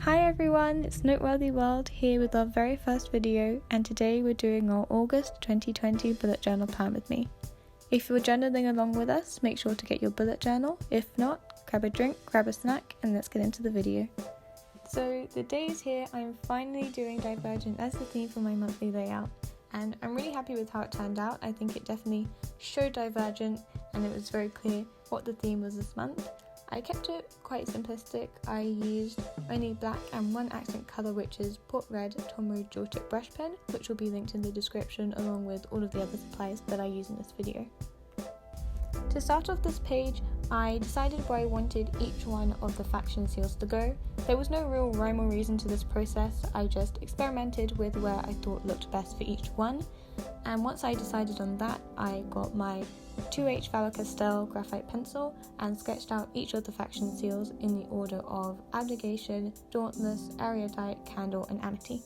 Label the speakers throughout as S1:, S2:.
S1: Hi everyone, it's Noteworthy World here with our very first video, and today we're doing our August 2020 bullet journal plan with me. If you're journaling along with us, make sure to get your bullet journal. If not, grab a drink, grab a snack, and let's get into the video. So the day is here, I'm finally doing Divergent as the theme for my monthly layout, and I'm really happy with how it turned out. I think it definitely showed Divergent and it was very clear what the theme was this month. I kept it quite simplistic. I used only black and one accent colour, which is Port Red Tombow Dual Tip Brush Pen, which will be linked in the description along with all of the other supplies that I use in this video. To start off this page, I decided where I wanted each one of the faction seals to go. There was no real rhyme or reason to this process, I just experimented with where I thought looked best for each one. And once I decided on that, I got my 2H Faber-Castell graphite pencil and sketched out each of the faction seals in the order of Abnegation, Dauntless, Erudite, Candle and Amity.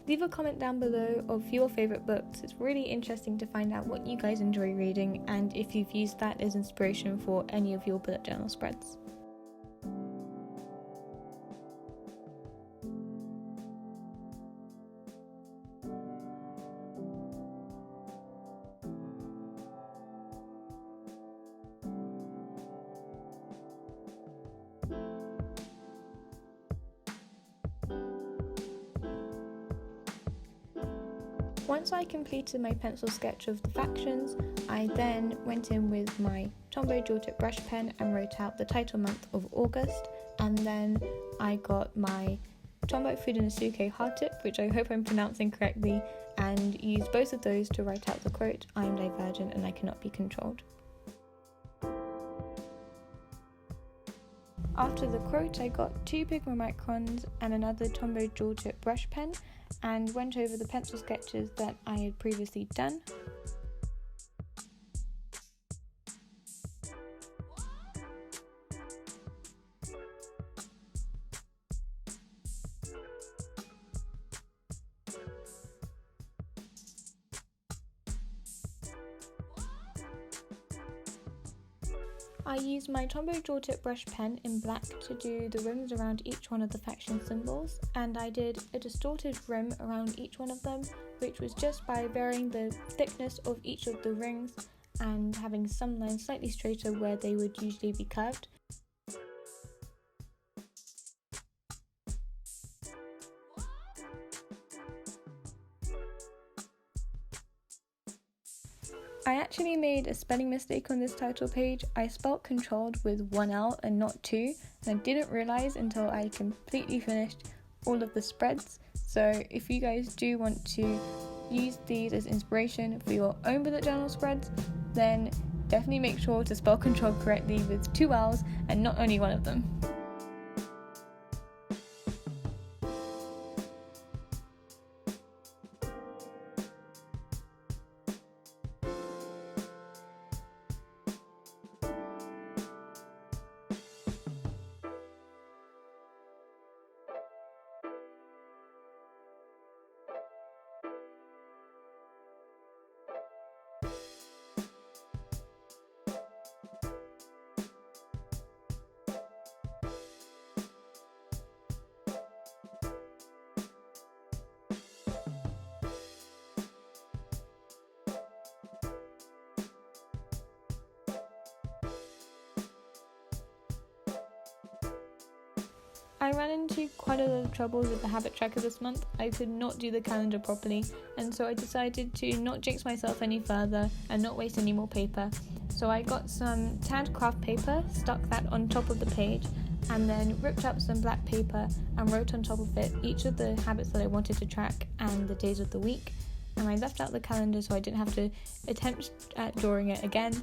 S1: Leave a comment down below of your favourite books. It's really interesting to find out what you guys enjoy reading and if you've used that as inspiration for any of your bullet journal spreads. Once I completed my pencil sketch of the factions, I then went in with my Tombow Dual Tip Brush Pen and wrote out the title month of August, and then I got my Tombow Fudenosuke Hard Tip, which I hope I'm pronouncing correctly, and used both of those to write out the quote, "I am divergent and I cannot be controlled." After the quote, I got 2 Pigma Microns and another Tombow Dual Tip Brush Pen and went over the pencil sketches that I had previously done. I used my Tombow Dual Tip Brush Pen in black to do the rims around each one of the faction symbols, and I did a distorted rim around each one of them, which was just by varying the thickness of each of the rings and having some lines slightly straighter where they would usually be curved. I actually made a spelling mistake on this title page. I spelt controlled with 1 L and not 2, and I didn't realise until I completely finished all of the spreads. So if you guys do want to use these as inspiration for your own bullet journal spreads, then definitely make sure to spell control correctly with 2 L's and not only one of them. I ran into quite a lot of trouble with the habit tracker this month. I could not do the calendar properly, and so I decided to not jinx myself any further and not waste any more paper. So I got some tanned craft paper, stuck that on top of the page, and then ripped up some black paper and wrote on top of it each of the habits that I wanted to track and the days of the week. And I left out the calendar so I didn't have to attempt at drawing it again.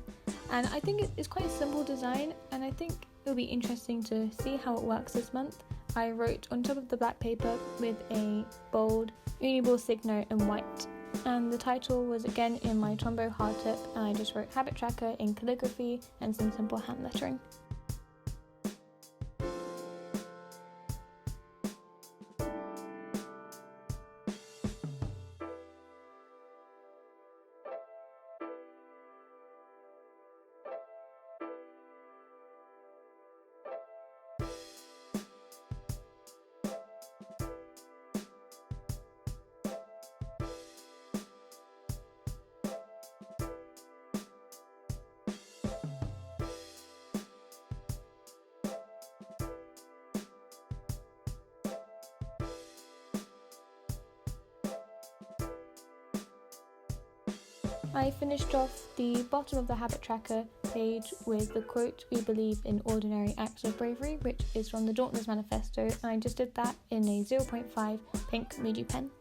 S1: And I think it's quite a simple design, and I think it'll be interesting to see how it works this month. I wrote on top of the black paper with a bold Uni-Ball Signo in white, and the title was again in my Tombow hard tip, and I just wrote habit tracker in calligraphy and some simple hand lettering. I finished off the bottom of the habit tracker page with the quote, "We believe in ordinary acts of bravery," which is from the Dauntless Manifesto, and I just did that in a 0.5 pink Moody pen.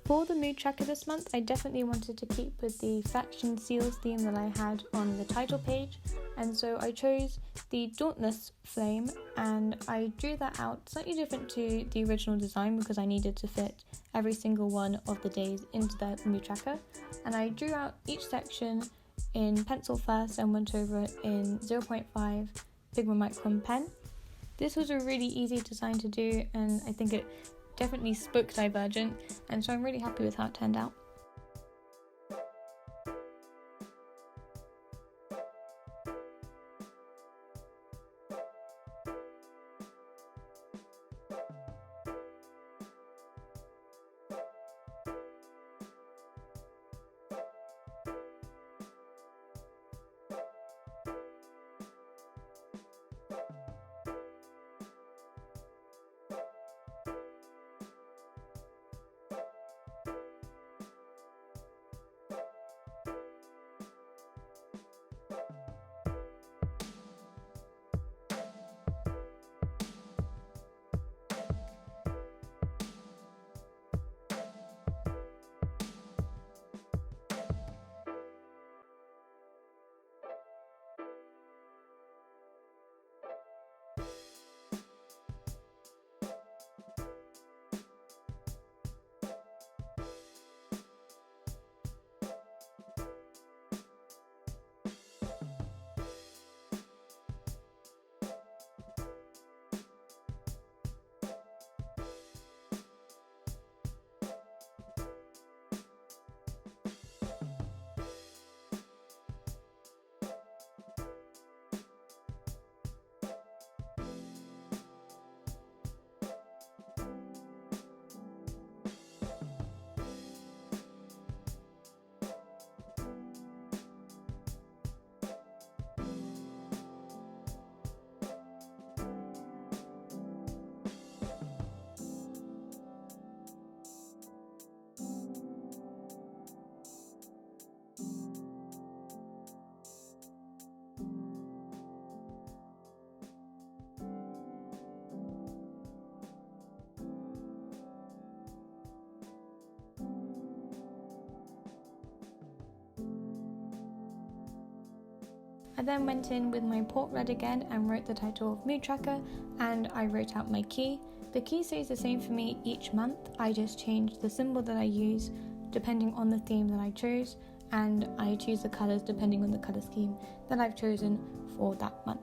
S1: For the mood tracker this month, I definitely wanted to keep with the faction seals theme that I had on the title page, and so I chose the Dauntless flame, and I drew that out slightly different to the original design because I needed to fit every single one of the days into the mood tracker, and I drew out each section in pencil first and went over it in 0.5 Pigma Micron pen. This was a really easy design to do, and I think it definitely spoke Divergent, and so I'm really happy with how it turned out. I then went in with my port red again and wrote the title of Mood Tracker, and I wrote out my key. The key stays the same for me each month. I just changed the symbol that I use depending on the theme that I chose, and I choose the colours depending on the colour scheme that I've chosen for that month.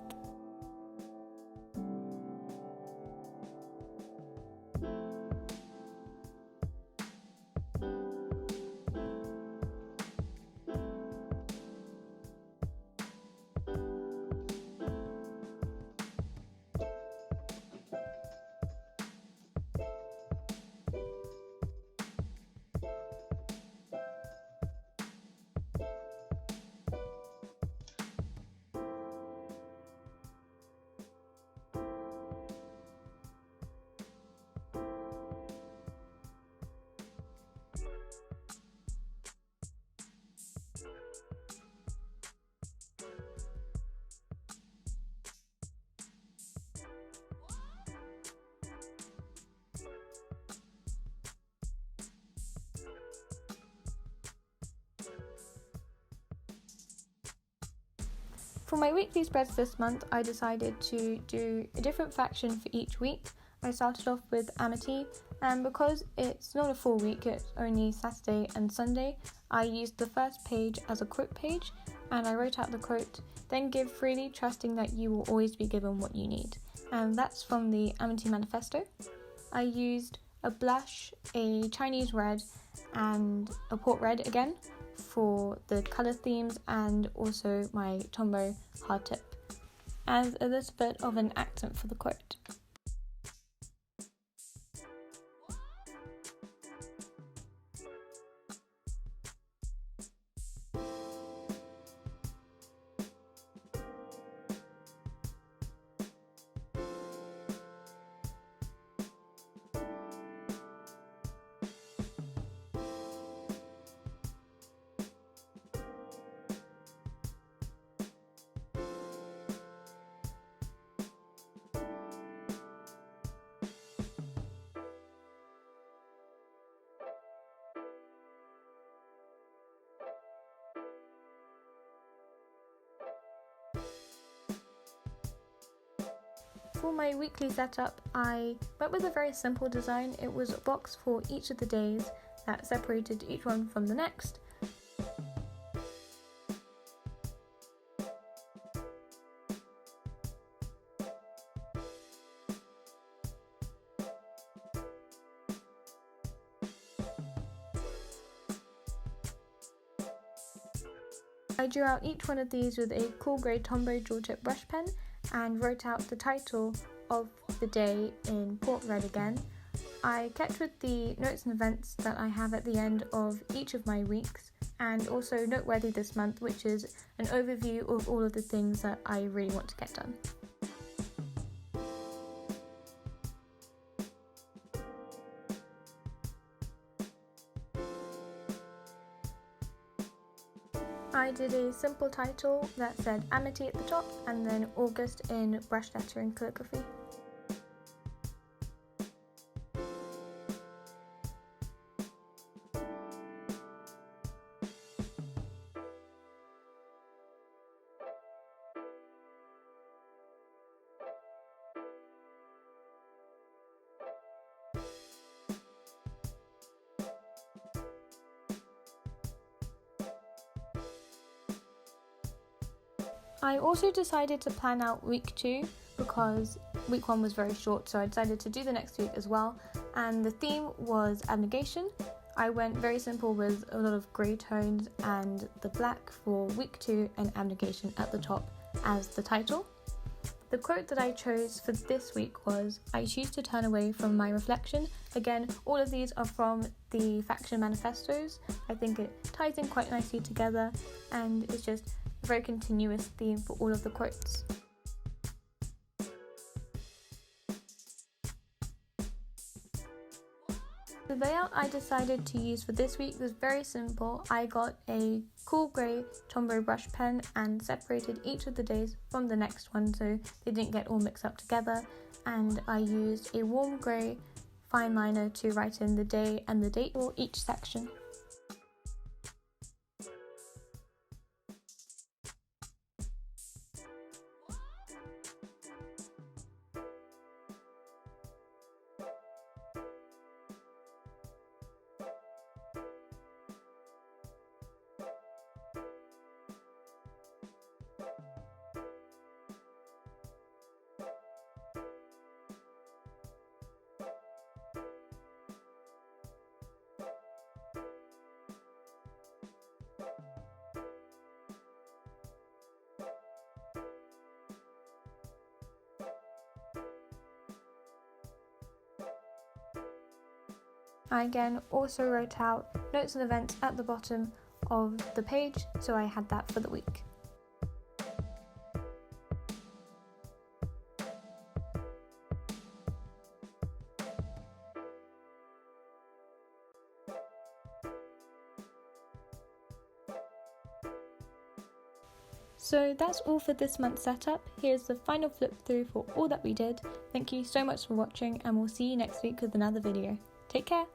S1: For my weekly spreads this month, I decided to do a different faction for each week. I started off with Amity, and because it's not a full week, it's only Saturday and Sunday, I used the first page as a quote page, and I wrote out the quote, "Then give freely, trusting that you will always be given what you need." And that's from the Amity Manifesto. I used a blush, a Chinese red, and a port red again for the colour themes, and also my Tombow hard tip as a little bit of an accent for the quote. for my weekly setup, I went with a very simple design. It was a box for each of the days that separated each one from the next. I drew out each one of these with a cool grey Tombow dual tip brush pen and wrote out the title of the day in port red again. I kept with the notes and events that I have at the end of each of my weeks, and also Noteworthy this month, which is an overview of all of the things that I really want to get done. I did a simple title that said Amity at the top and then August in brush letter and calligraphy. I also decided to plan out week 2 because week 1 was very short, so I decided to do the next week as well, and the theme was abnegation. I went very simple with a lot of grey tones and the black for week 2 and abnegation at the top as the title. The quote that I chose for this week was, "I choose to turn away from my reflection." Again, all of these are from the faction manifestos. I think it ties in quite nicely together, and it's just a very continuous theme for all of the quotes. The layout I decided to use for this week was very simple. I got a cool grey Tombow brush pen and separated each of the days from the next one so they didn't get all mixed up together, and I used a warm grey fine liner to write in the day and the date for each section. I again also wrote out notes and events at the bottom of the page, so I had that for the week. So that's all for this month's setup. Here's the final flip through for all that we did. Thank you so much for watching, and we'll see you next week with another video. Take care!